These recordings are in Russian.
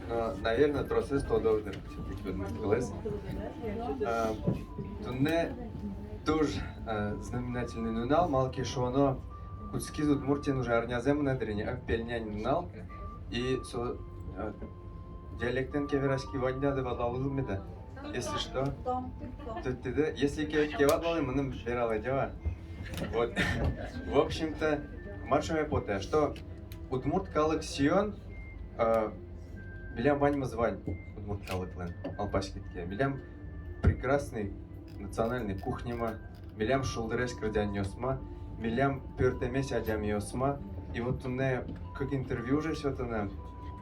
но, наверное, тросы 100 должны быть. Тунне тоже знаменательный нунал, малки шоно куцки тут муртин уже арнязем на дрене, а пельнянь нунал, и со диалектен кевераски ваньда да валавлу меда. Если что, если кеватлалы, мы нам бералы дела. Вот, в общем-то, маршевая пота, что удмурт калык сион, билям вань звань, удмурт калык лен, алпашкитке, билям прекрасный национальный кухнема, билям шулдерес крадян йосма, билям пёртемес адям йосма, и вот мне как интервью уже что-то на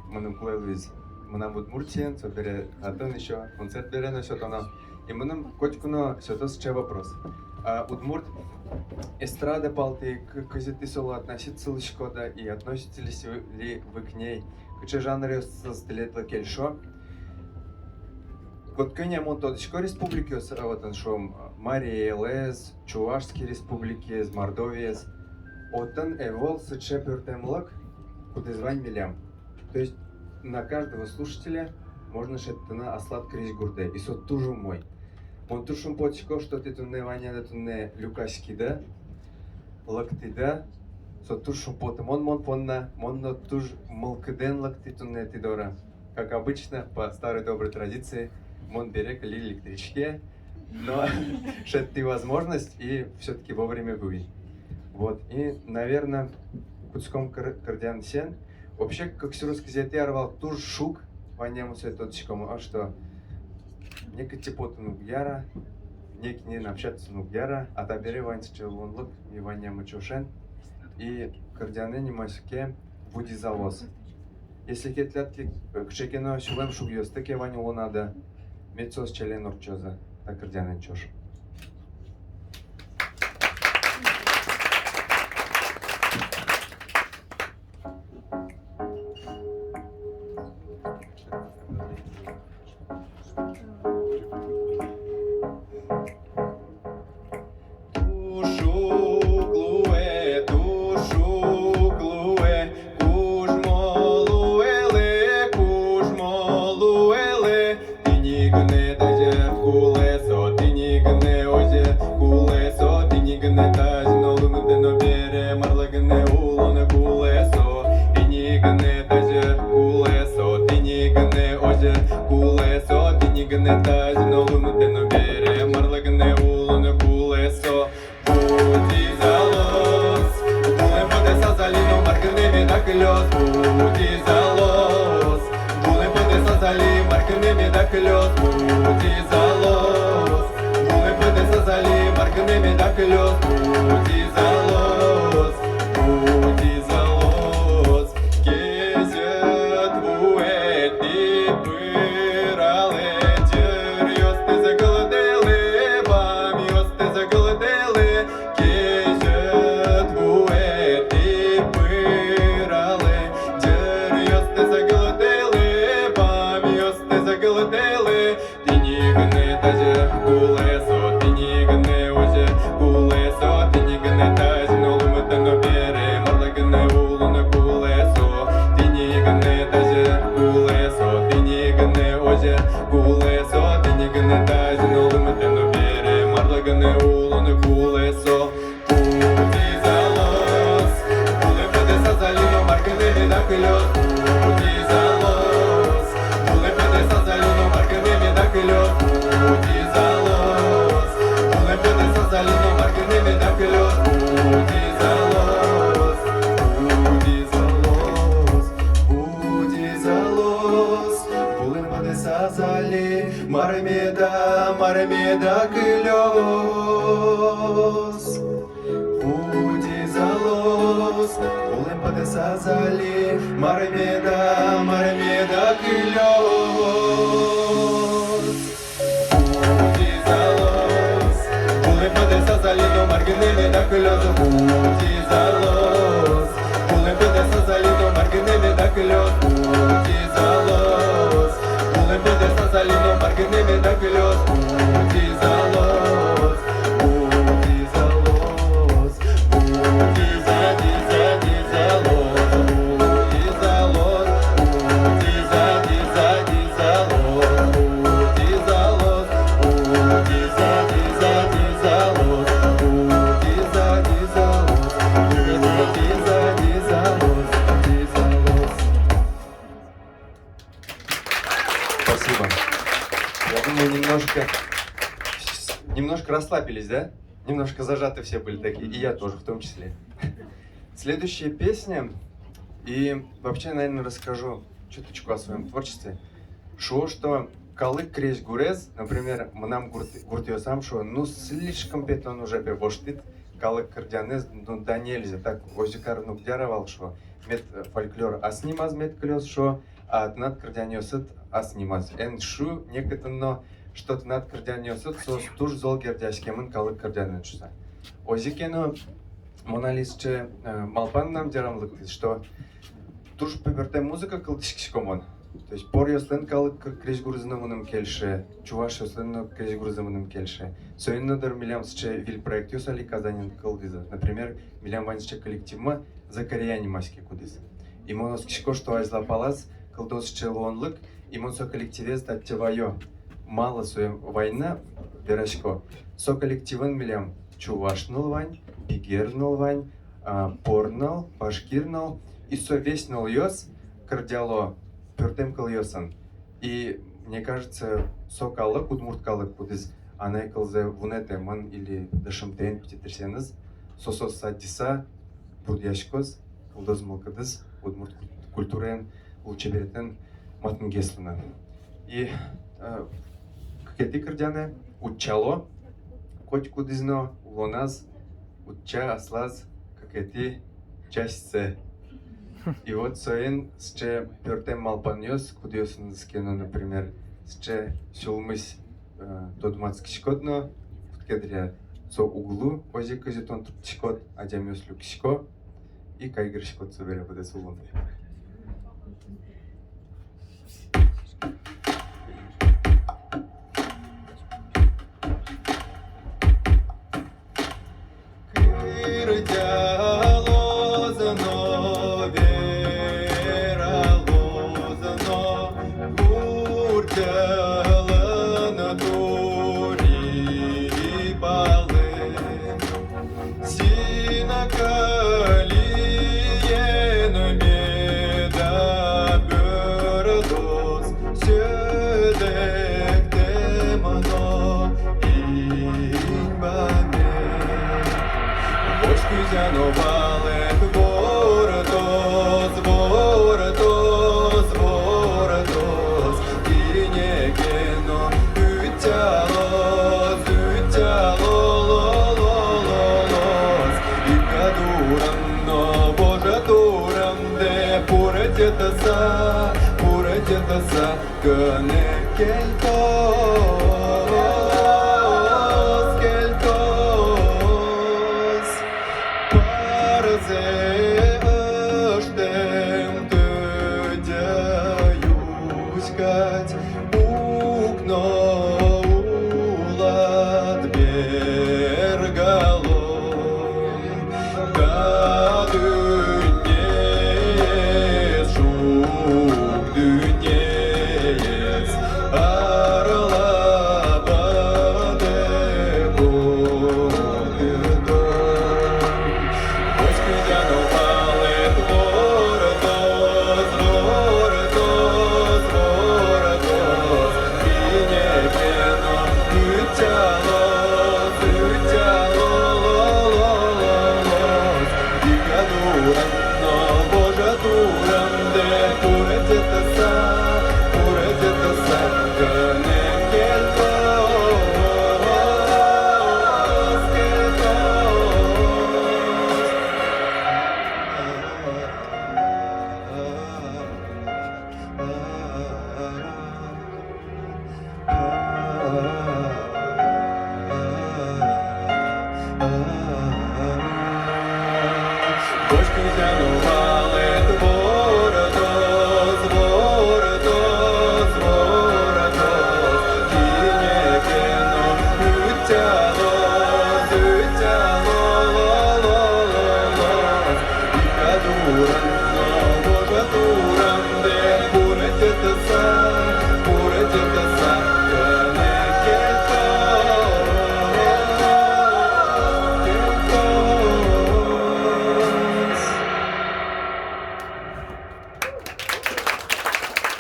маным клэлвиз, манам удмуртиен, то бере хатан еще, концерт бере на что-то на, и манам котькуно что-то с че вопрос. Удмурт эстрада палты к изотисолу относится ли шкода и относитесь ли вы к ней? К че жанре создалетла кельшо? Вот к нему тодочко республики, вот он шом Мария Лез, Чувашские республики, из Мордовии, отан эвол сычепертемлок, куда звань милям. То есть на каждого слушателя можно шеттана аслат крись гурде, и сот тужу мой. Он тушум потико, что ты тунне ваня да тунне люкашки да, лакты да, сот тушум потом он понна, монно туж малкден лакты тунне тидора. Как обычно, по старой доброй традиции, мон берег ли электричке, но шет ты возможность и все-таки вовремя вы. Вот, и, наверное, куцком кардиан сен. Вообще, как сюрус казеты орвал туж шук, ваняму все тотчиком, а что? Некий типот яра, некий не общаться яра, а та бере ваньс челон лук, и ваняму чушен, и кардианы не маске буди завоз. Если кетлятки к чекино сюлем шугьёс, таке ваню лунада, мецос челен орчоза, так кардианы чош. Маремеда кылёс, пути залос, улем падеса зали, Маремеда кылёс, пути залос, улем падеса зали, но Маремеда кылёс, пути залос, улем падеса зали, но Маремеда кылёс, пути залос, улем падеса зали, но Маремеда кылёс. Спасибо. Я думаю, немножко расслабились, да? Немножко зажаты все были такие, и я тоже в том числе. Следующая песня, и вообще, наверное, расскажу чуточку о своем творчестве. Что калык кресь гурез, например, нам гуртиосам, что ну слишком пет он уже бештит, калык кардианез, ну да нельзя, так озикар ну гдяровал, что мет фольклор аснимаз мет клёс, что а над кардианесет аснимаз. Эн шу некотно что-то над кардианесет, сос туж зол гердяскемын калык кардианечса. Озикено моналисче малпан нам дярамлык, что туж поверте музыка кылдышкишкомон. То есть пор яслен калык кресь грузинамыным кельше, чуваш яслен кресь грузинамыным кельше. Соиннадыр милям сче виль проект юсали Казанин кылдызы. Например, милям ванче коллективма за кореяне маски кудыз. И монос кишко что айзла палас кылдос сче лонлык, и монсо коллективе статте вайо. Мало своем война верашко. Со коллективен милям чувашныл вань, бигерныл вань, порнал, башкирнал, и со веснал йос кардиало. Пёртем кылйосан. И мне кажется, сокалык, удмурткалык кудыз, анай кылзе вунетеман или дашымтен птитерсеныз, сосос садиса, будяшкоз, кылдоз мылкыдыз, удмурт культурен, улчеберетен матнгеслана. И какети кырдяне, учало, коть кудызно, лоназ, уча аслаз, какети часть. И вот соен сче пёртем малпаньос, кудиосын скено, например, сче сюлмысь додмацкишкотно, в кедря со углу, ози казитон трутчикот, адямёс люкшко, и кайгершкот собере буде сулун.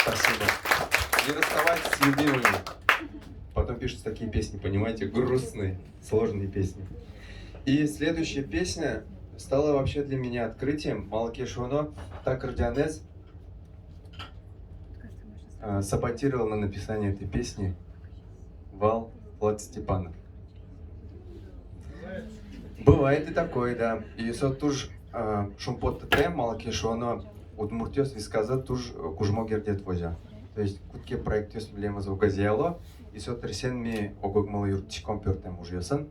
Спасибо. не расставать с любимыми. Потом пишутся такие песни, понимаете, грустные, сложные песни. И следующая песня стала вообще для меня открытием. Малкеш Оно так Родионез саботировал на написание этой песни Влад Степанов. Бывает и такое, да. И со туж шумпот тем Малкеш Оно удмуртёс висказа туж кужмо гердет возя. То есть кутке проектёс млема звуказияло, и со тресен ми огогмал юртичком пёртем ужьёсан.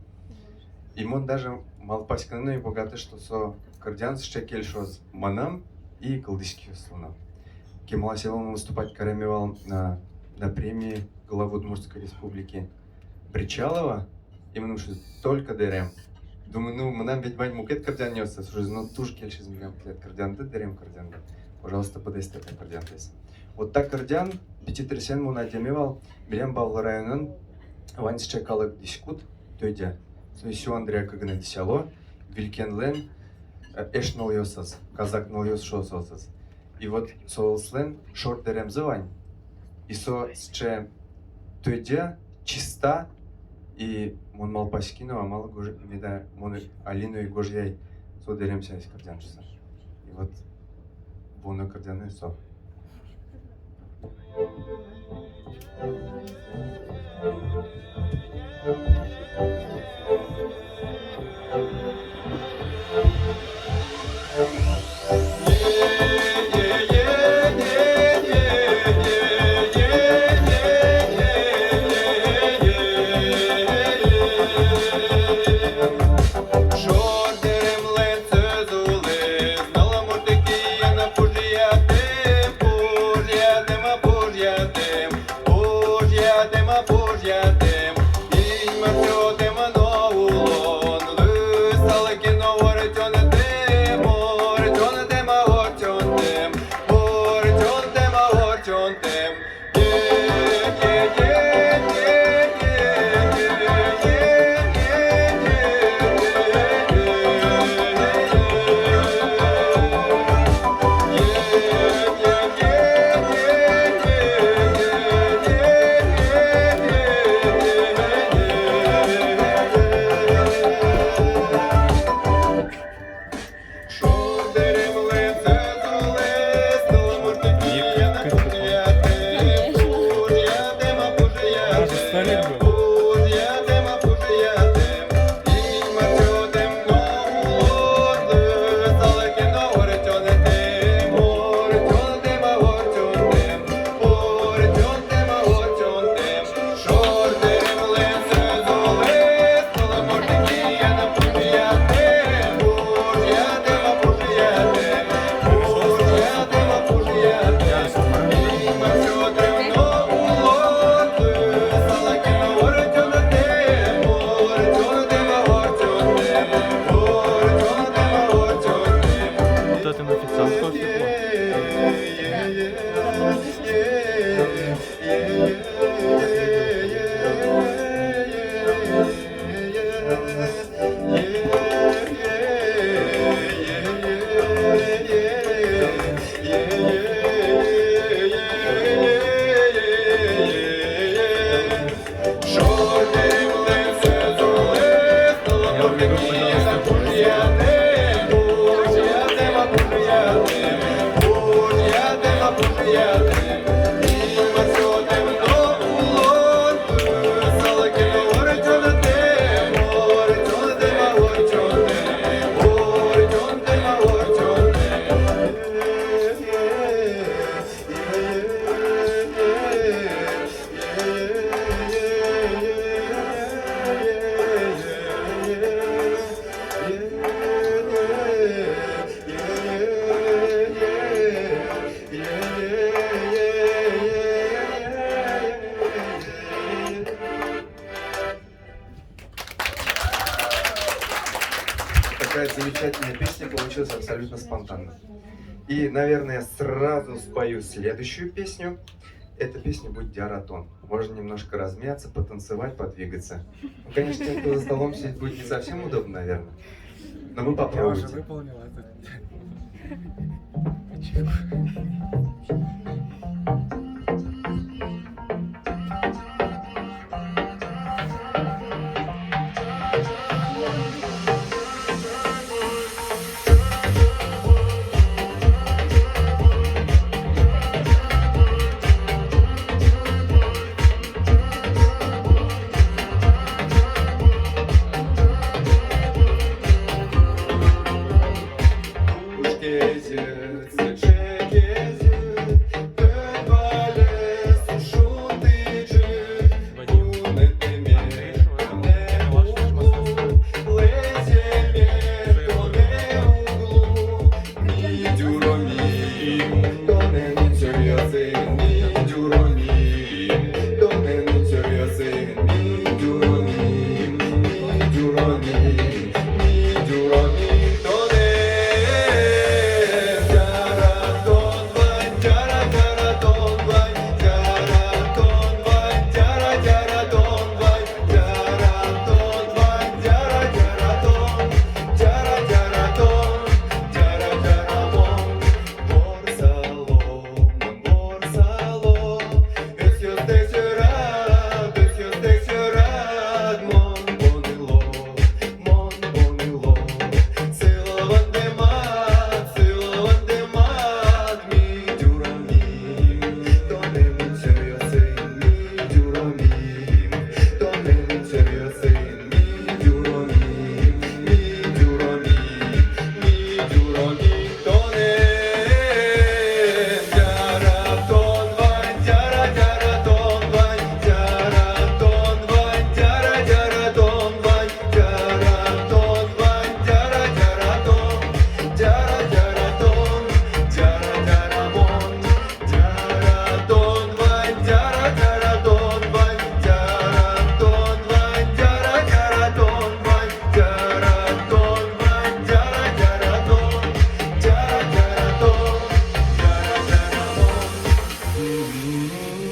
И мон даже малпасканы богаты, что со кардианс шекельшоз манам и колдышки слуна. Кемала силом выступать каремевал на премии главы Удмуртской республики Причалова, именно что только ДРМ. Думаю, ну, мы нам ведь бань мукет кардиан нёсся, ну, туж кельшиз миллион лет кардиан, да ДРМ кардиан, да. Пожалуйста, подайте это кардиан. Вот так кардиан, пятитресен му надемевал, билем бавл районын, ванс чекалык дискут, тойдя. Су Андрея Кагана десяло, Вилькенлен, Эшнал Йосас, Казак Нал Йос Шососас. И вот Солслен шорт дерем зывань. И со ще тойдя чиста, и мон мал паскину, а мало гожи, меда мон Алину и гожьяй со дерем сясь кардианчиса. И вот боно кардианы со. Такая замечательная песня получилась абсолютно спонтанно. И, наверное, сразу спою следующую песню. Эта песня будет диаратон. Можно немножко размяться, потанцевать, подвигаться. Ну, конечно, тем, кто за столом сидит, будет не совсем удобно, наверное. Но мы попробуем. Я уже выполнил это.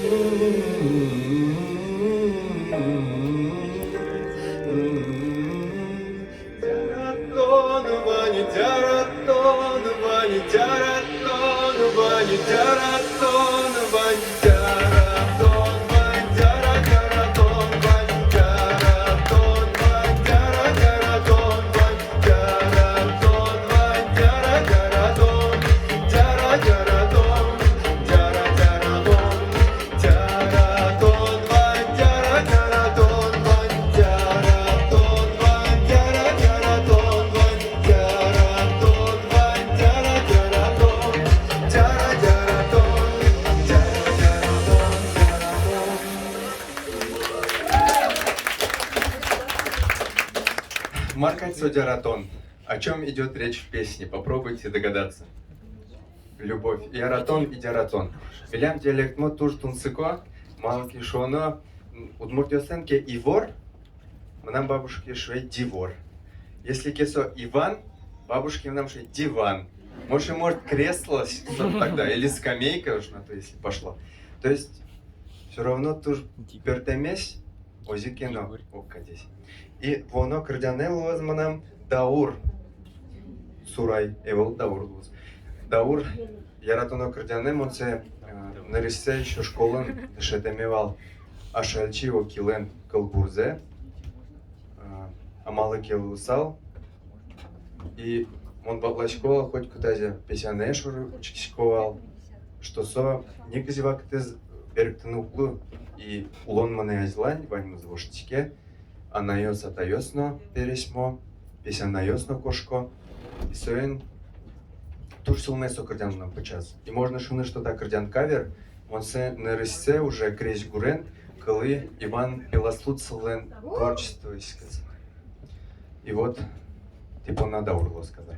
Тяратон, Ваня, тяратон, Ваня, тяратон, Ваня, тяратон, Ваня, тяратон, Ваня, тяратон, Ваня, тяратон, Ваня, тяратон, Ваня, тяратон, Ваня, тяратон, тяратон, тяратон, тяратон, Ваня, тяратон, Ваня, тяратон, Ваня, тяратон, Ваня, тяратон, Ваня, тяратон, Маркать Аратон. О чем идет речь в песне? Попробуйте догадаться. Любовь. И аратон, и диаратон. Билям диалект мо туж тунсыко, малки шоно, удмуртиосенке ивор, нам бабушки швей дивор. Если кесо Иван, бабушки нам швей диван. Может, кресло тогда, или скамейка уж на то, если пошло. То есть, все равно туж пертемесь, озикено, окка здесь. И воно кардянело возманам даур. Сурай, евол даур. Даур, яратоно кардянем, он це нарисце еще школан, дешетемевал ашальчиво килен колбурзе, амалы келусал, и он баблачковал, хоть кутазе песянешур учкишковал, что со никазивак тез перектануклу и улон мане азлань, вань музвоштике, а наёс атаёсно пересмо, песянаёсно кошко, и соен туж силмесо кардян нам почас. И можно шуны, что так кардян кавер, он се нарисце уже кресь гурен, коли Иван Пеласлуцелен творчество исказал. И вот, типа, надо урло сказать.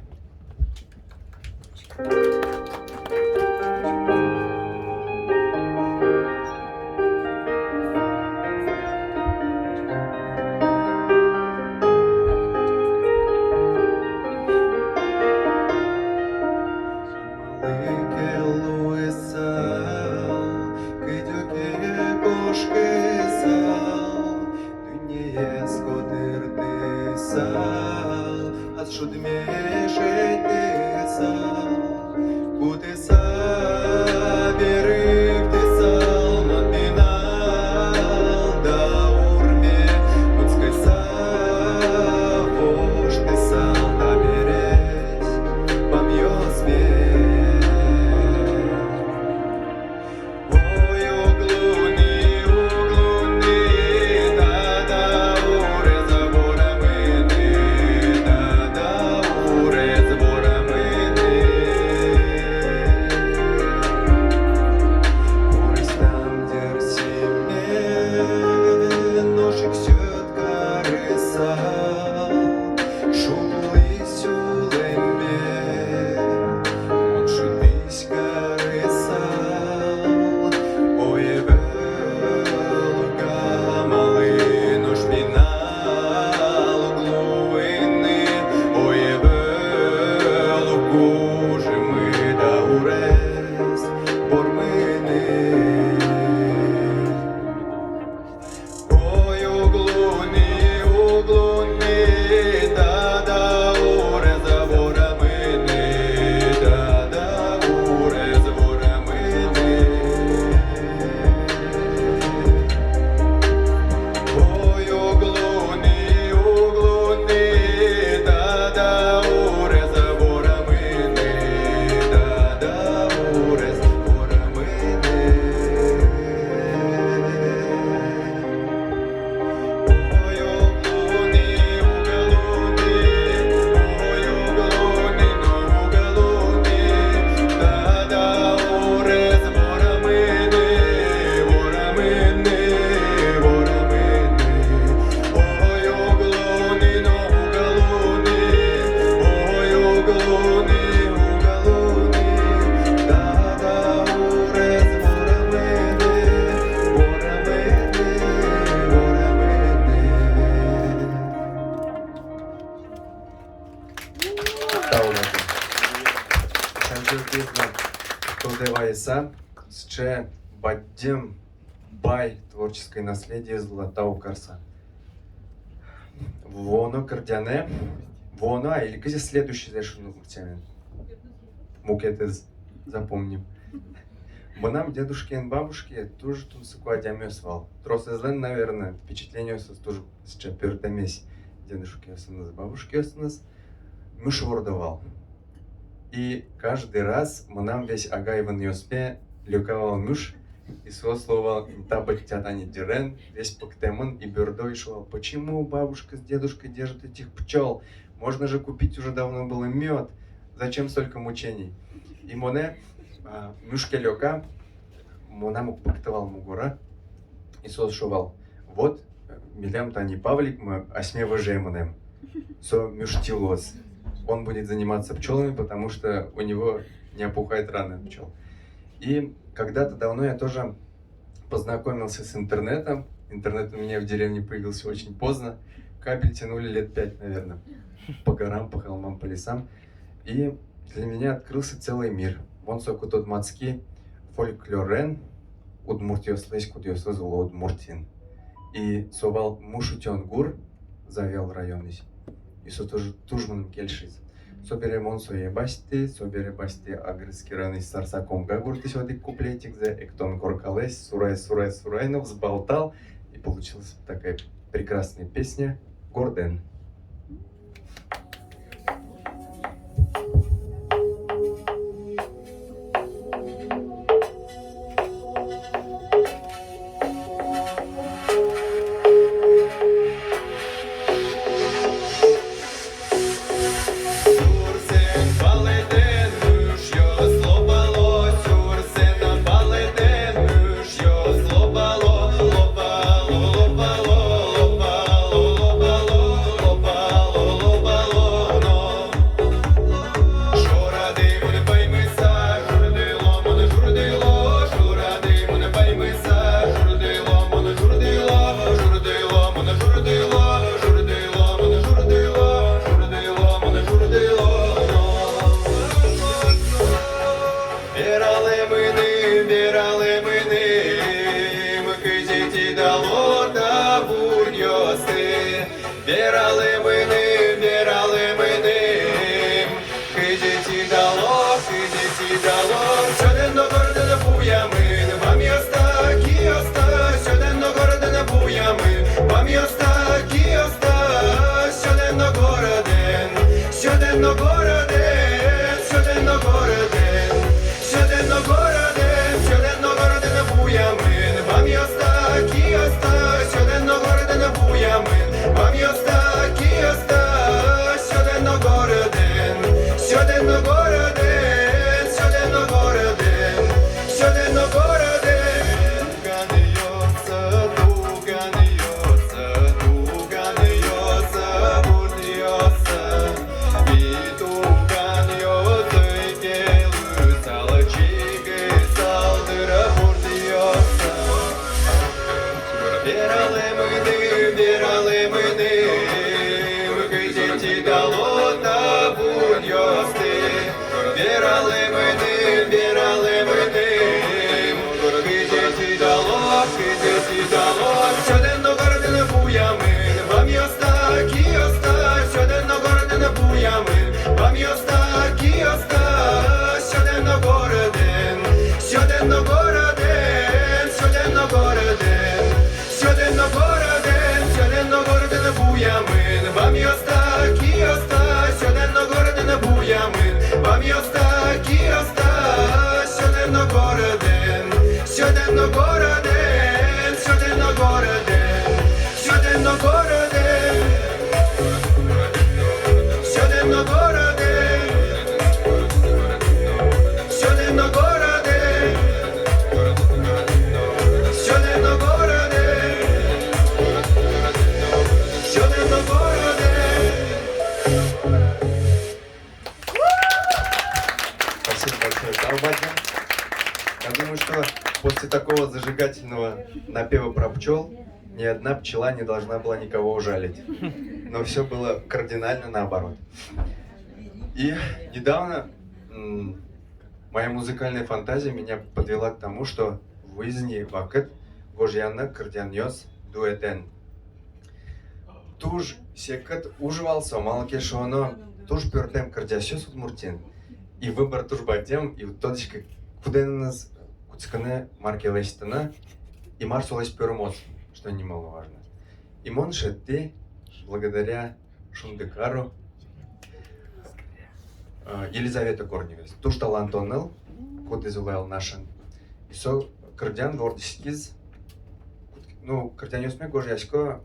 Ще баддім бай творческое наследие Златау Карса. Воно кардяне, воно, или где следующий зашел мукетез, запомним. Нам дедушки и бабушки тоже тут сукладямесвал. Тросезлен, наверное, впечатление тоже с чапертамесь. Дедушки осанас, бабушки осанас, мышвордовал. И каждый раз нам весь Агайван Йоспе люковал муж и свое слово табать тятани дирен, весь пактемон и бюрдой шел. Почему бабушка с дедушкой держат этих пчел? Можно же купить уже давно было мед. Зачем столько мучений? И моне мушке лёка, мона мук пактовал мугура и сошувал. Вот, милям тани Павлик мы осьме выжеманем. Со мюштилос. Он будет заниматься пчелами, потому что у него не опухает раны от пчел. И когда-то давно я тоже познакомился с интернетом. Интернет у меня в деревне появился очень поздно. Кабель тянули лет 5, наверное. По горам, по холмам, по лесам. И для меня открылся целый мир. Вон соку тот мацки фольклорен, удмуртиос лесь кудиос зло удмуртин. И совал мушутен гур, завел район здесь. И со тоже тужманом кельшиз. Собере монсо ебасти, собере басти агрыски раны с сарсаком гагуртись вот и куплетик за эктон горкалес, сурай, взболтал. И получилась такая прекрасная песня Горден. Я думаю, что после такого зажигательного напева про пчел ни одна пчела не должна была никого ужалить. Но все было кардинально наоборот. И недавно моя музыкальная фантазия меня подвела к тому, что в Изни Вакет, гожьяны кырдян йос дуэтен. Туж секет уживался, малке шоно, туж пёртем кырдящос удмуртин. И выбор туж батем, и вот тодочка, куда нас куцкане марки лестена, и марсулась пёрмоц, что немаловажно. И моншетти, благодаря Шундекару, Елизавета Корневец, туж талантонел, куда изулел нашен. И со кырдян гордискиз, ну, кырдянёсме гожьясько,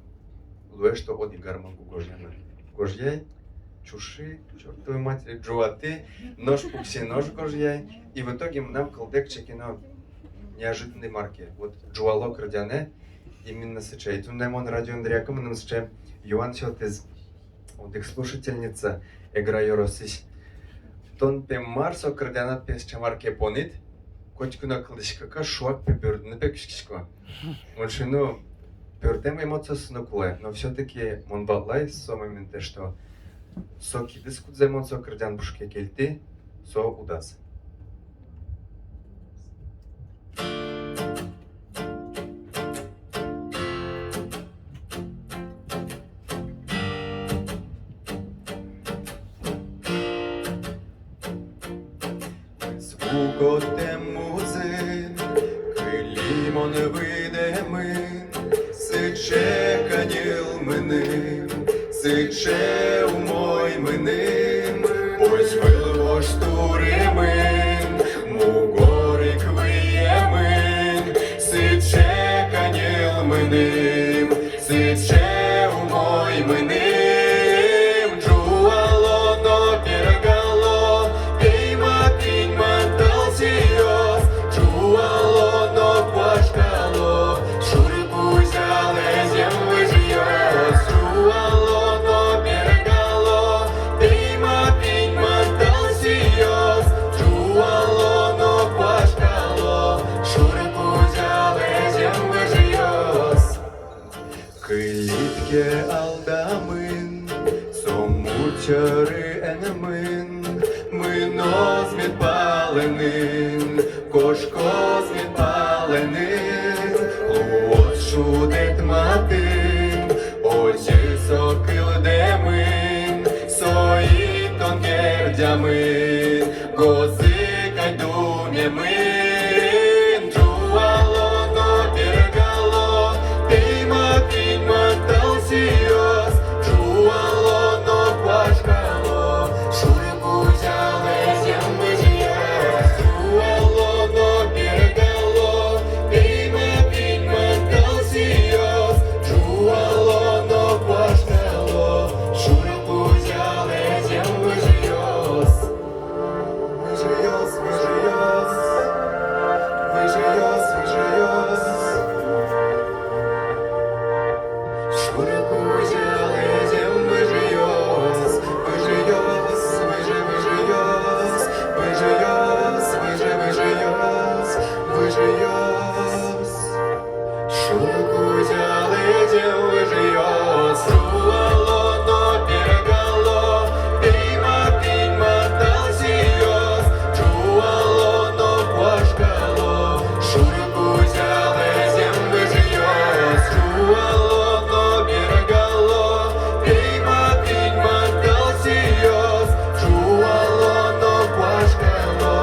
луэ, что оди гармонку гожьяна. Гожьяй, чуши, чертовой матери, джуаты, нож пукси, нож гожьяй. И в итоге нам колдек чекино неожиданной марки. Вот джуало кырдяне, именно сычай. Тунемон радио Андреяком, нам сычай Юан Сётез, вот их слушательница, игра Йоросись. Тон пем марсо кырдянат песча марке понит, котикуна кылдышкака шуак пепёрдыны пекшкишко. Он шину пёрдем эмоциясыны кулай, но все-таки мон батлай со моменте, что соки дискут за эмоцию кырдян бушке келти, со удас. Звукотем музин, килімон видемин, сиче каніл миним, сиче умой миним, ось вилво штуримин, мугорик виємин, сиче каніл миним, сиче умой миним, джуало но піргало, пійма піньма талсіос, джуало но квашкало, шурипу взяли зем вижиос, джуало но піргало, пійма піньма талсіос, джуало но квашкало, шурипу взяли зем вижиос. Килітке алдамин, сомучари енемин, мино змідпаленин, кошко змідпаленин, луот шудет матин, очі сокил демин, сої тонкердямин, гози кайдумємин, джуало но піргало, пійма піньма талсіос, джуало но квашкало, шурипу взяли зем вижиос, джуало но піргало, пійма піньма талсіос, джуало но квашкало, шурипу взяли зем вижиос. Вижиос, вижиос, вижиос, вижиос. Шурипу взяли зем вижиос, вижиос, вижи, вижиос, вижиос, вижи, вижиос, вижиос. Шурипу взяли зем вижиос, руало но піргало, пійма піньма талсіос, джуало но квашкало, шурипу взяли зем вижиос, джуало но піргало, пійма піньма талсіос, джуало но квашкало,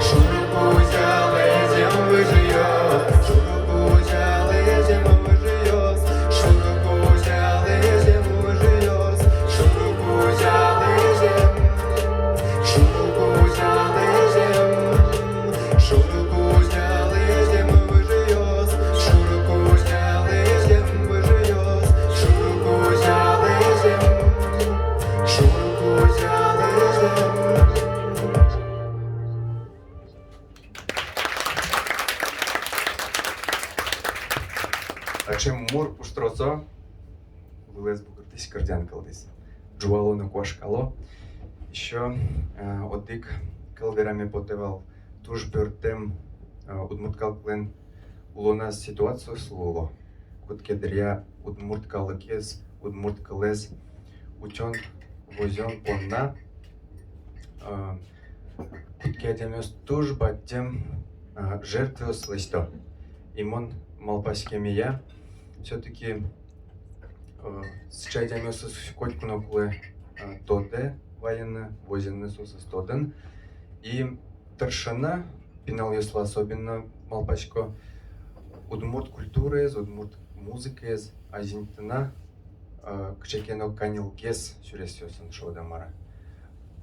шурипу взяли зем вижиос, шурипу взяли зем вижиос, шурипу взяли зем вижиос, шурипу взяли зем, шурипу взяли зем, шурипу взяли зем вижиос, шурипу взяли зем вижиос, шурипу взяли зем, шурипу взяли зем. А чим мур пуштросо, вылез букартись кардян калдис. Джуало на кошкало. Еще одик калверами потевал туж бюртем удмурткал клен улона ситуацию слово. Кутке дря удмурткалакез, удмурткалез, учен возен понна. Кутке демес туж баттем жертву слисто. Имон малпаськами я все-таки с чайдями с котькуно куле тоде военно возенный сосыс тоден и торшана пинал если особенно малпачко удмурт культуры удмурт музыка азинтина кчекено канил гес сюресёсын шодамара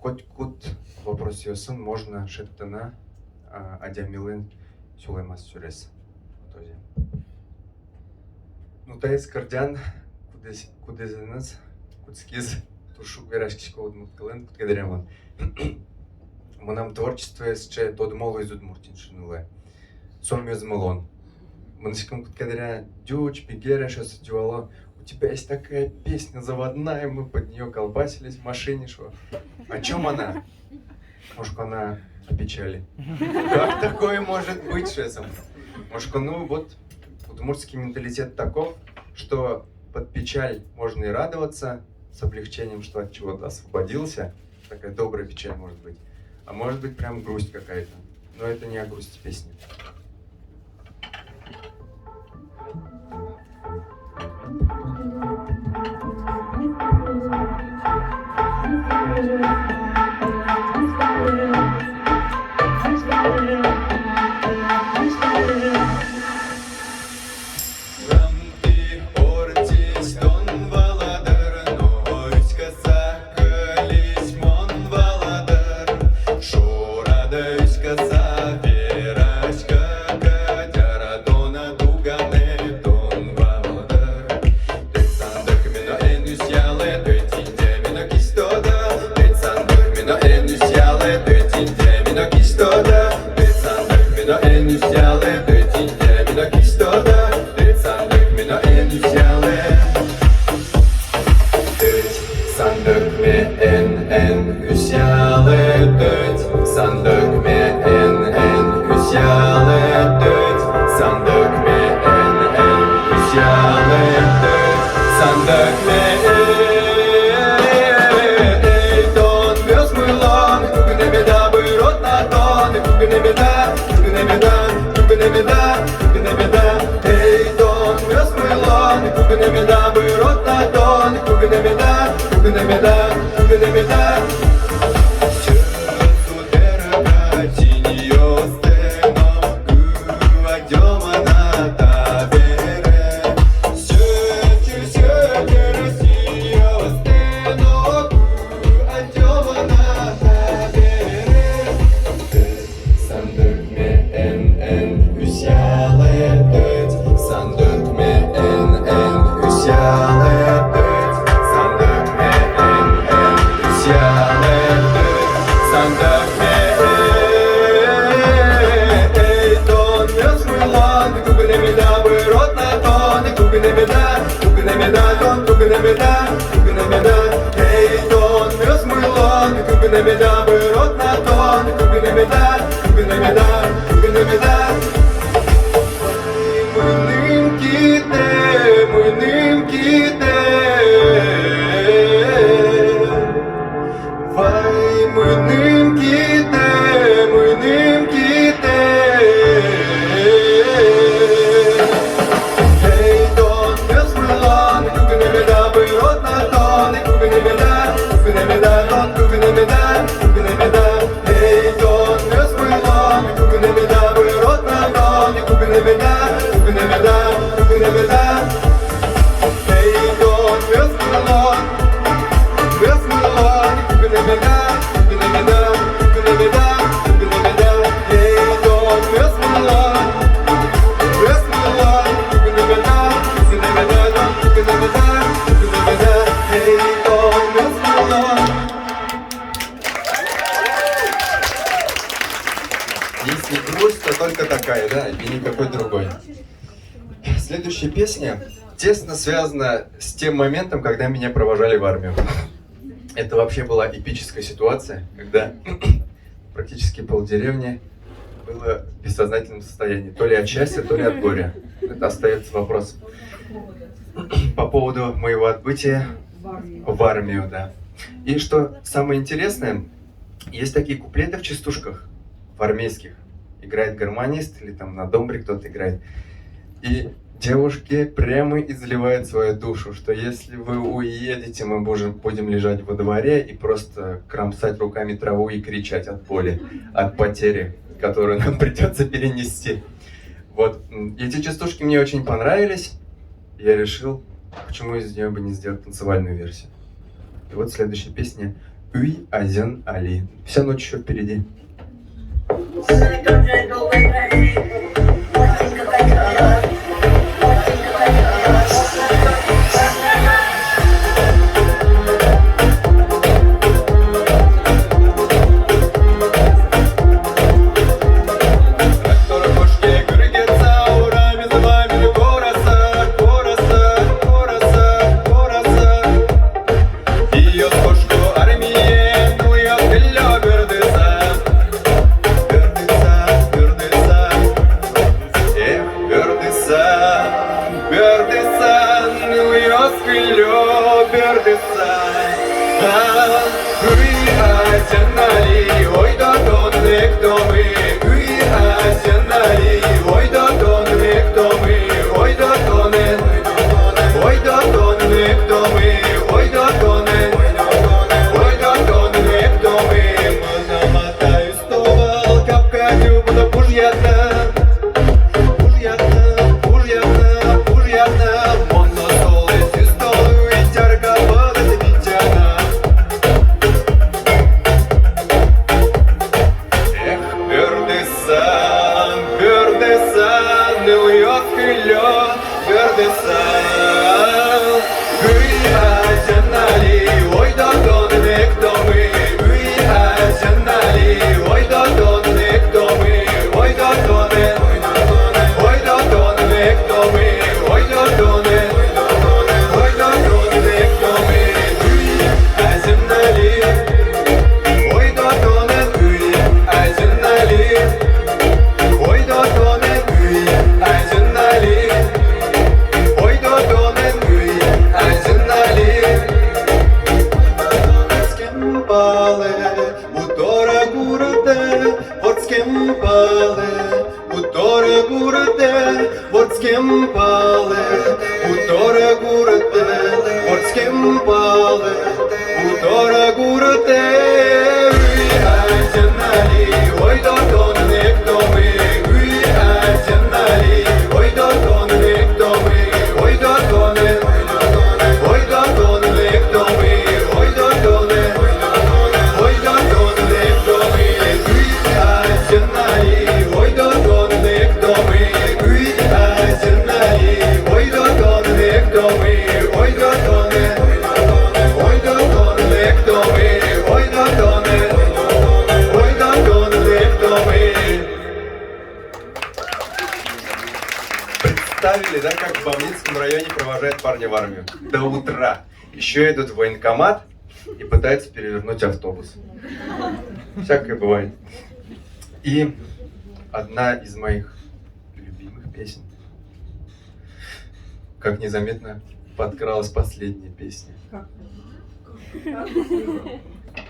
Котькут вопрос йосын можно шеттана адямилын сюлаймас сюрес. Ну та есть кардян, кудезенес, кудскиз, тушу гверашкичко удмурткален, кудкедремон. Манам творчество есть че тод моло из удмуртиншинуле. Сом из малон. Маншикам кудкедря дюч, пигера, шас дюало. У тебя есть такая песня заводная, мы под нее колбасились в машине, что. О чем она? Может, она о печали? Как такое может быть, шесом? Может, ну вот, удмуртский менталитет таков, что под печаль можно и радоваться с облегчением, что от чего-то освободился. Такая добрая печаль может быть. А может быть прям грусть какая-то. Но это не о грусти песни. Если грусть, то только такая, да, и никакой другой. Следующая песня тесно связана с тем моментом, когда меня провожали в армию. Это вообще была эпическая ситуация, когда практически полдеревни было в бессознательном состоянии. То ли от счастья, то ли от горя. Это остается вопрос. По поводу моего отбытия в армию, да. И что самое интересное, есть такие куплеты в частушках, в армейских. Играет гармонист или там на домбре кто-то играет. И девушки прямо изливают свою душу, что если вы уедете, мы будем лежать во дворе и просто кромсать руками траву и кричать от боли, от потери, которую нам придется перенести. Вот, эти частушки мне очень понравились. Я решил, почему из нее бы не сделать танцевальную версию. И вот следующая песня «Уй Азен Али». Вся ночь еще впереди. Представили, да, как в Бамлинском районе провожают парня в армию? До утра. Еще идут в военкомат и пытаются перевернуть автобус. Всякое бывает. И одна из моих любимых песен. Как незаметно подкралась последняя песня. Да,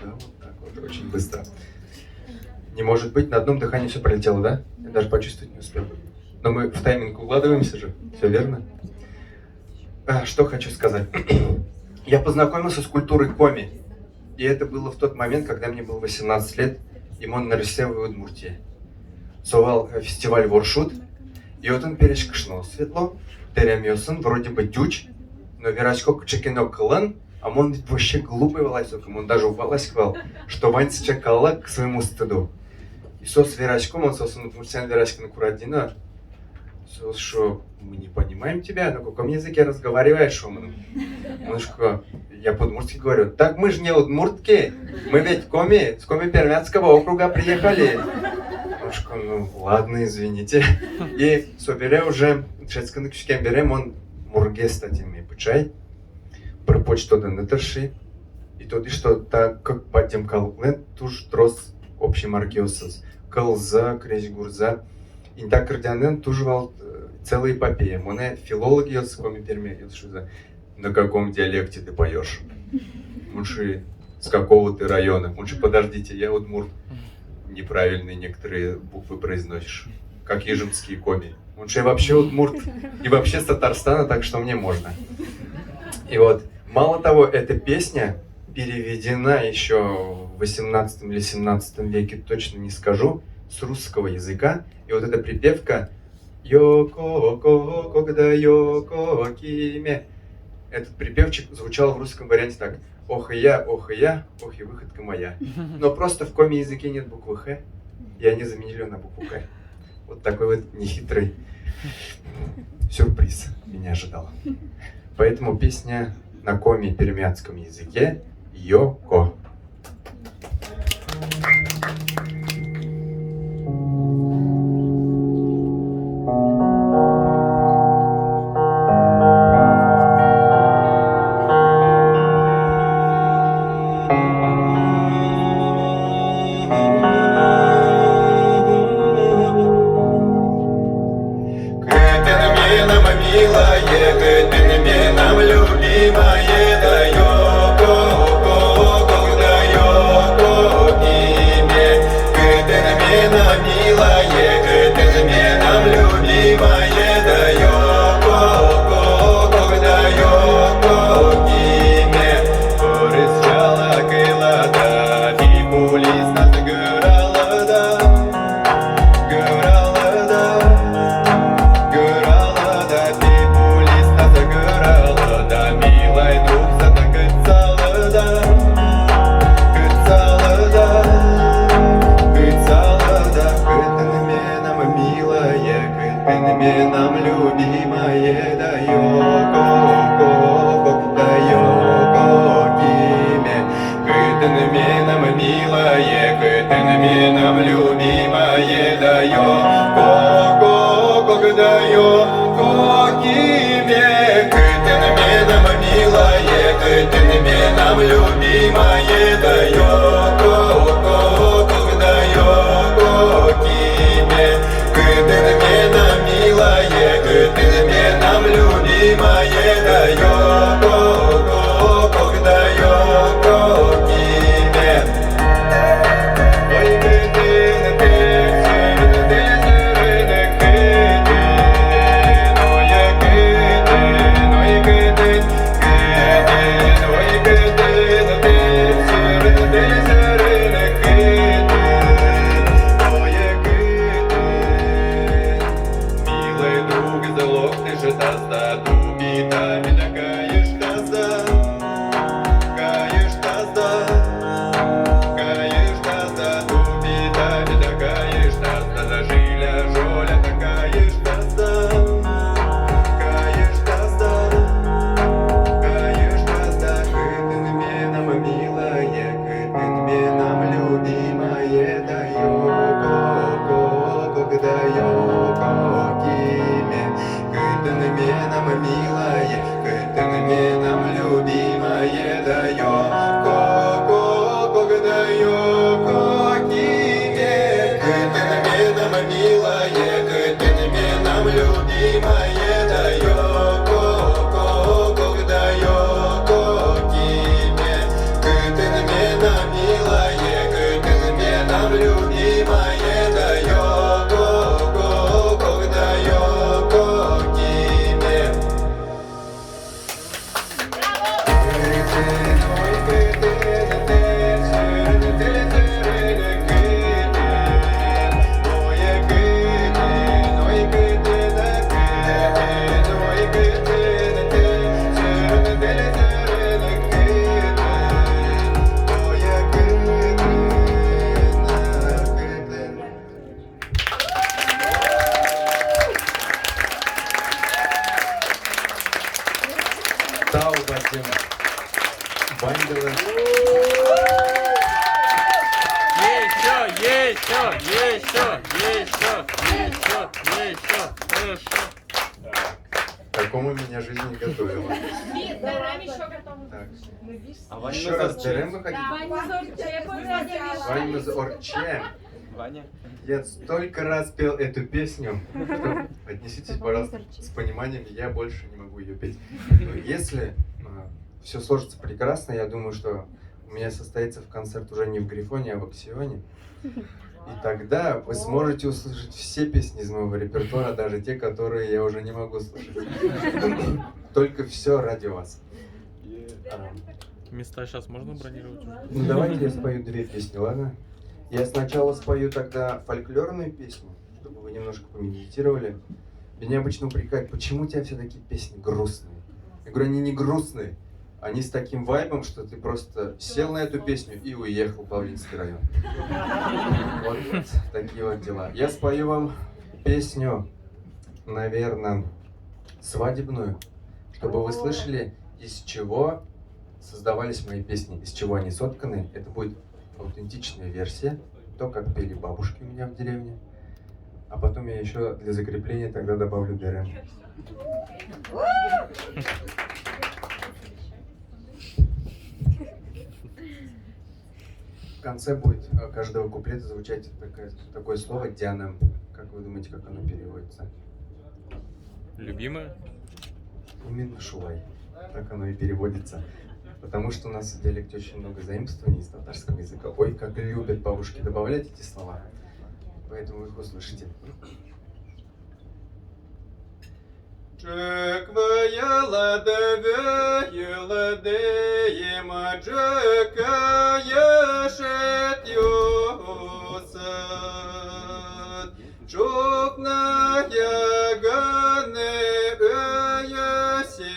вот так вот, очень быстро. Не может быть, на одном дыхании все пролетело, да? Я даже почувствовать не успел. Но мы в тайминг укладываемся же, все верно? Что хочу сказать. Я познакомился с культурой коми. И это было в тот момент, когда мне было 18 лет, и мон нарисел в Удмуртии. Совал фестиваль Воршут, и вот он перешкшнул светло, теремьёсын, вроде бы дюч, но верачко чекинок кылан, а мон вообще глупый волосок, он даже упалась, что Ваньца чекала к своему стыду. И со с верачком, он сосын удмуртян верачка на Курадина, что мы не понимаем тебя, на каком языке разговариваешь, Шуманом? Он что, я по-удмуртски говорю, так мы же не удмуртки, мы ведь с Коми-Пермяцкого округа приехали. Он что, ну ладно, извините. И собере уже, шецканок шкем берем, он мурге статьями пучай, про почту да натырши, и то, что так как потем калклен, туж трос общий маркиосыз, калза, крещ-гурза. И так кардианен тужвал целая эпопея. Моне филологи с Коми-Перми, на каком диалекте ты поешь? Лучше с какого ты района? Лучше подождите, я удмурт. Неправильные некоторые буквы произносишь. Как ежемские коми. Он же вообще удмурт и вообще с Татарстана, так что мне можно. И вот, мало того, эта песня переведена еще в 18 или 17 веке, точно не скажу, с русского языка. И вот эта припевка «Йоко-ко, когда йоко киме». Этот припевчик звучал в русском варианте так: ох и я, ох и выходка моя. Но просто в коме языке нет буквы Х, и они заменили ее на букву К. Вот такой вот нехитрый сюрприз меня ожидал. Поэтому песня на коме пермяцком языке «Йоко». Такому меня жизнь не готовила. Так. Еще раз Дерем выходить? Ваня Зорче. Ваня. Я столько раз пел эту песню, что отнеситесь, пожалуйста, с пониманием, я больше не могу ее петь. Но если все сложится прекрасно, я думаю, что у меня состоится в концерт уже не в Грифоне, а в Аксионе. И тогда вы сможете услышать все песни из моего репертуара, даже те, которые я уже не могу слушать. Только все ради вас. Места сейчас можно бронировать? Ну давайте я спою 2 песни, ладно? Я сначала спою тогда фольклорную песню, чтобы вы немножко помедитировали. Меня обычно упрекают, почему у тебя все такие песни грустные? Я говорю, они не грустные, они с таким вайбом, что ты просто сел на эту песню и уехал в Павлинский район. Вот такие вот дела. Я спою вам песню, наверное, свадебную, чтобы вы слышали, из чего создавались мои песни, из чего они сотканы. Это будет аутентичная версия, то, как пели бабушки у меня в деревне. А потом я еще для закрепления тогда добавлю ДРМ. В конце будет каждого куплета звучать такое слово «дянам». Как вы думаете, как оно переводится? Любимая? Именно «шулай». Так оно и переводится. Потому что у нас в диалекте очень много заимствований из татарского языка. Ой, как любят бабушки добавлять эти слова. Поэтому вы их услышите. Чеквая деве ладеема джекая шет юсад. Чукная гане öyesi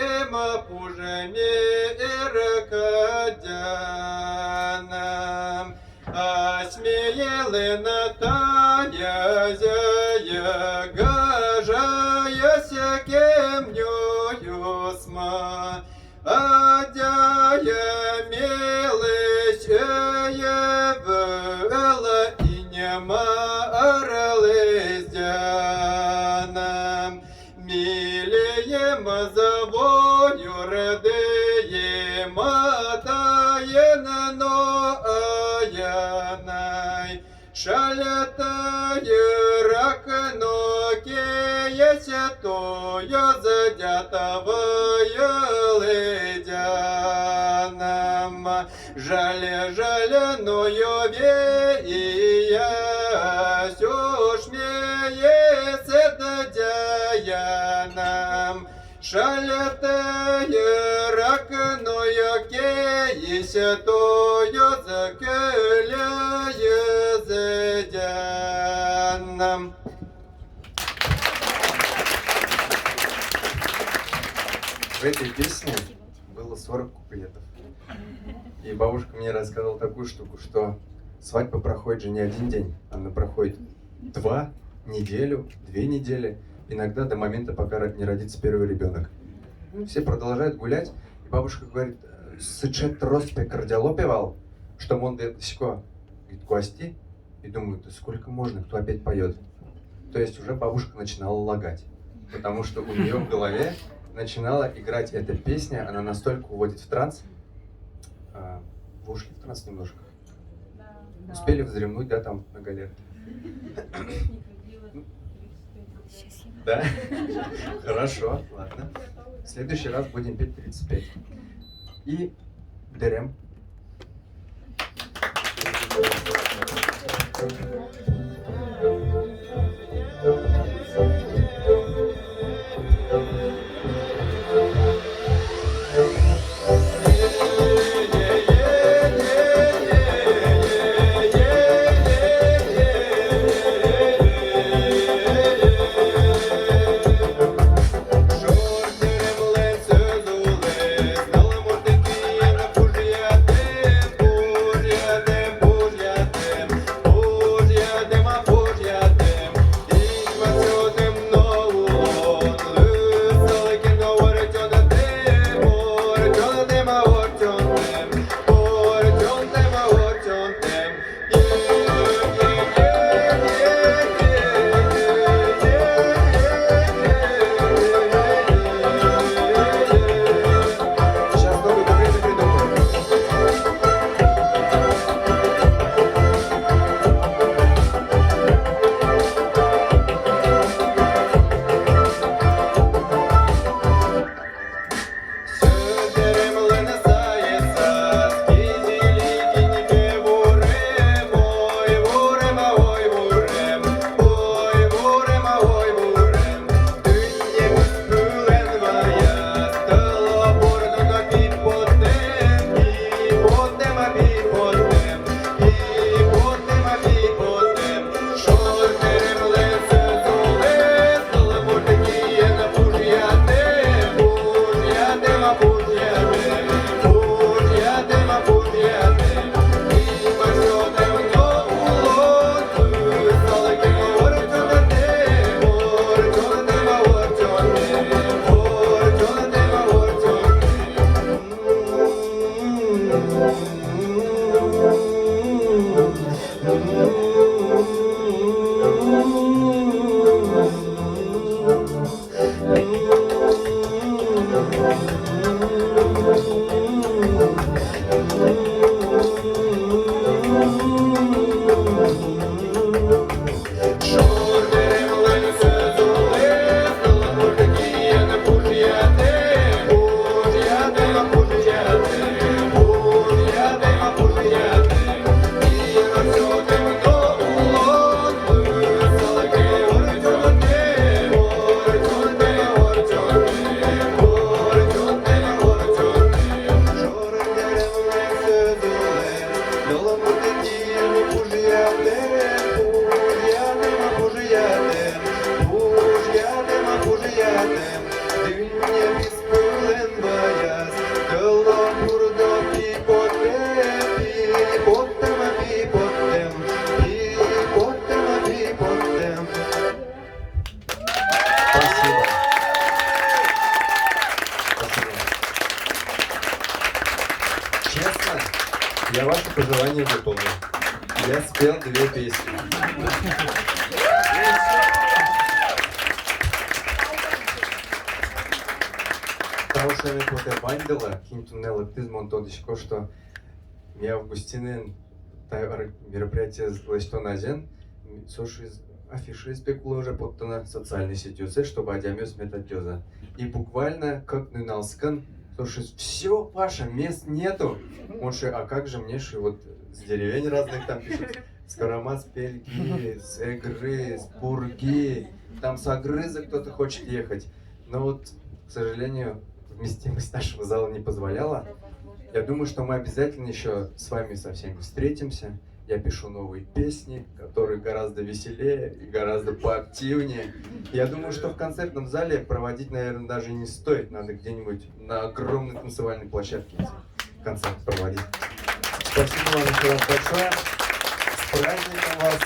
ема пужеми иркадянам. Асмеелена тая зяя гажая секемню сма. Адяя милость вела и нема орлы дянам. Милее мазавою радее матаена но аянай. Шалятая ракно кеяся тою задятого ледянам. Жаля-жаляною вея сюшмеется дядянам. Шалятая ракною кеяся тою закеляя задянам. В этой песне было 40 куплетов. И бабушка мне рассказала такую штуку, что свадьба проходит же не 1 день, она проходит 2 неделю, 2 недели, иногда до момента, пока не родится первый ребенок. Ну, все продолжают гулять, и бабушка говорит, сычет роспе кардиолопевал, что он деско, говорит, кости, и думаю, да сколько можно, кто опять поет. То есть уже бабушка начинала лагать, потому что у нее в голове начинала играть эта песня, она настолько уводит в транс. Вы ушли в транс немножко? Да. Успели вздремнуть, да, там на галерке? Да? Хорошо, ладно. В следующий раз будем петь 35. И ДРМ. Я ваше пожелание выполнил. Я спел 2 песни. Таушами поте бандила, хинтуннелы тизмонтодишко, что я Августинин мероприятие злэшто назен, соши афиши спекула уже подтона социальной сетью, чтобы адямёс метатёза. И буквально как ныналскан, слушай, все, Паша, мест нету. Он же, а как же мне же вот с деревень разных там пишут, с Карамаз, Пельги, с Эгры, с Пурги, там с Агрыза кто-то хочет ехать. Но вот, к сожалению, вместимость нашего зала не позволяла. Я думаю, что мы обязательно еще с вами со всеми встретимся. Я пишу новые песни, которые гораздо веселее и гораздо поактивнее. Я думаю, что в концертном зале проводить, наверное, даже не стоит. Надо где-нибудь на огромной танцевальной площадке концерт проводить. Спасибо вам еще раз большое. С праздником вас.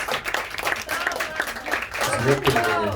С днем перемены.